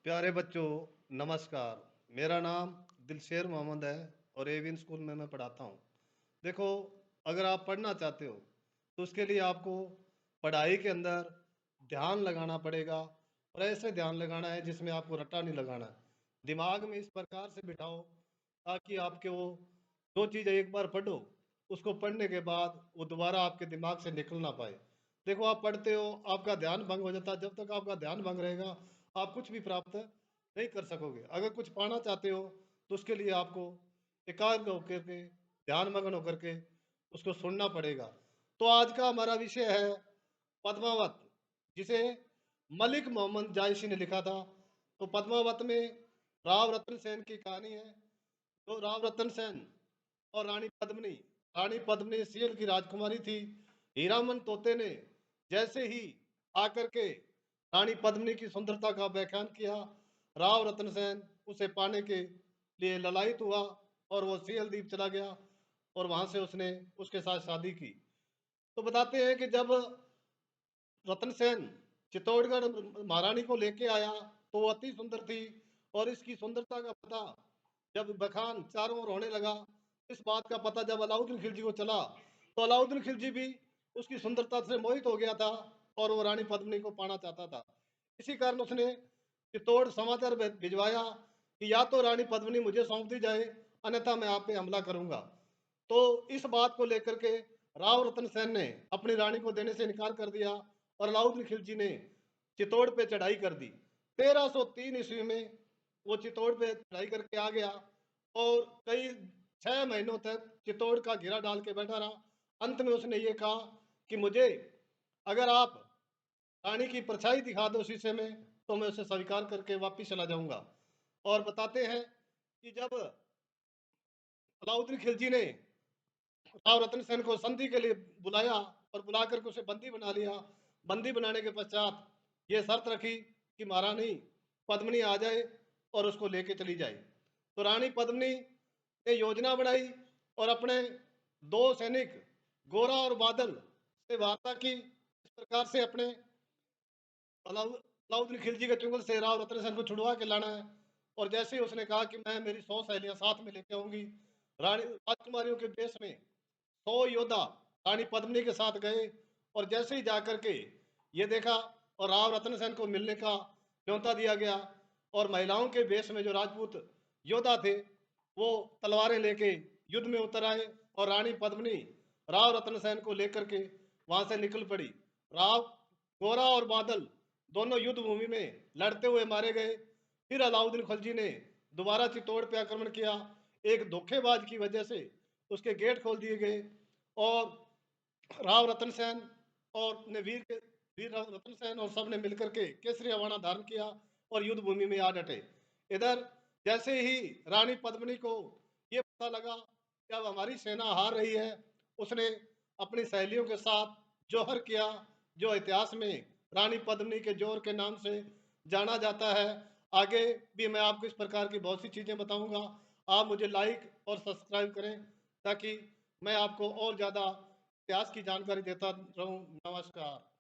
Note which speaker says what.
Speaker 1: प्यारे बच्चों, नमस्कार। मेरा नाम दिलशेर मोहम्मद है और एवियन स्कूल में मैं पढ़ाता हूँ। देखो, अगर आप पढ़ना चाहते हो तो उसके लिए आपको पढ़ाई के अंदर ध्यान लगाना पड़ेगा और ऐसे ध्यान लगाना है जिसमें आपको रट्टा नहीं लगाना है। दिमाग में इस प्रकार से बिठाओ ताकि आपके वो जो चीज़ एक बार पढ़ो, उसको पढ़ने के बाद वो दोबारा आपके दिमाग से निकल ना पाए। देखो, आप पढ़ते हो, आपका ध्यान भंग हो जाता है। जब तक आपका ध्यान भंग रहेगा, आप कुछ भी प्राप्त नहीं कर सकोगे। अगर कुछ पाना चाहते हो तो उसके लिए आपको एकाग्र होकर के, ध्यान मग्न होकर के उसको सुनना पड़ेगा। तो आज का हमारा विषय है पद्मावत, जिसे मलिक मोहम्मद जायसी ने लिखा था। तो पद्मावत में राव रतन सेन की कहानी है। तो राव रतन सेन और रानी पद्मिनी सील की राजकुमारी थी। हीरामन तोते ने जैसे ही आकर के रानी पद्मिनी की सुंदरता का व्याख्यान किया, राव रतन सेन उसे पाने के लिए ललायित हुआ और वो सील द्वीप चला गया और वहां से उसने उसके साथ शादी की। तो बताते हैं कि जब रतन सेन चित्तौड़गढ़ महारानी को लेके आया तो वो अति सुंदर थी और इसकी सुंदरता का पता जब बखान चारों ओर होने लगा, इस बात का पता जब अलाउद्दीन खिलजी को चला तो अलाउद्दीन खिलजी भी उसकी सुंदरता से मोहित हो गया था और वो रानी पद्मिनी को पाना चाहता था। इसी कारण उसने चित्तौड़ समाचार भिजवाया कि या तो रानी पद्मिनी मुझे सौंप दी जाए, अन्यथा मैं आप पे हमला करूंगा। तो इस बात को लेकर के राव रतन सेन ने अपनी रानी को देने से इनकार कर दिया और अलाउद्दीन खिलजी ने चित्तौड़ पे चढ़ाई कर दी। 1303 ईस्वी में वो चित्तौड़ पे चढ़ाई करके आ गया और कई 6 महीनों तक चित्तौड़ का घेरा डाल के बैठा रहा। अंत में उसने ये कहा कि मुझे अगर आप रानी की परछाई दिखा दो शीशे में तो मैं उसे स्वीकार करके वापिस चला जाऊंगा। और बताते हैं कि जब अलाउद्दीन खिलजी ने राव रतन सेन को संधि के लिए बुलाया और बुला करके उसे बंदी बना लिया। बंदी बनाने के पश्चात ये शर्त रखी कि महारानी पद्मिनी आ जाए और उसको लेके चली जाए। तो रानी पद्मिनी ने योजना बनाई और अपने दो सैनिक गोरा और बादल से वार्ता की, इस प्रकार से अपने अलाउद्दीन खिलजी के चुंगल से राव रतन सेन को छुड़वा के लाना है। और जैसे ही उसने कहा कि मैं मेरी 100 सहेलियां साथ में लेके आऊंगी, रानी राजकुमारियों के वेश में 100 योद्धा रानी पद्मिनी के साथ गए और जैसे ही जाकर के ये देखा और राव रतन सेन को मिलने का न्योता दिया गया और महिलाओं के वेश में जो राजपूत योद्धा थे वो तलवारें लेके युद्ध में उतर आए और रानी पद्मिनी राव रतन सेन को लेकर के वहां से निकल पड़ी। राव गोरा और बादल दोनों युद्ध भूमि में लड़ते हुए मारे गए। फिर अलाउद्दीन खिलजी ने दोबारा चित्तौड़ पे आक्रमण किया। एक धोखेबाज की वजह से उसके गेट खोल दिए गए और राव रतन सेन और ने वीर रतन सेन और सब ने मिलकर के केसरी अवाना धारण किया और युद्ध भूमि में आ डटे। इधर जैसे ही रानी पद्मिनी को ये पता लगा कि अब हमारी सेना हार रही है, उसने अपनी सहेलियों के साथ जौहर किया, जो इतिहास में रानी पद्मिनी के जौहर के नाम से जाना जाता है। आगे भी मैं आपको इस प्रकार की बहुत सी चीज़ें बताऊंगा। आप मुझे लाइक और सब्सक्राइब करें ताकि मैं आपको और ज़्यादा इतिहास की जानकारी देता रहूं। नमस्कार।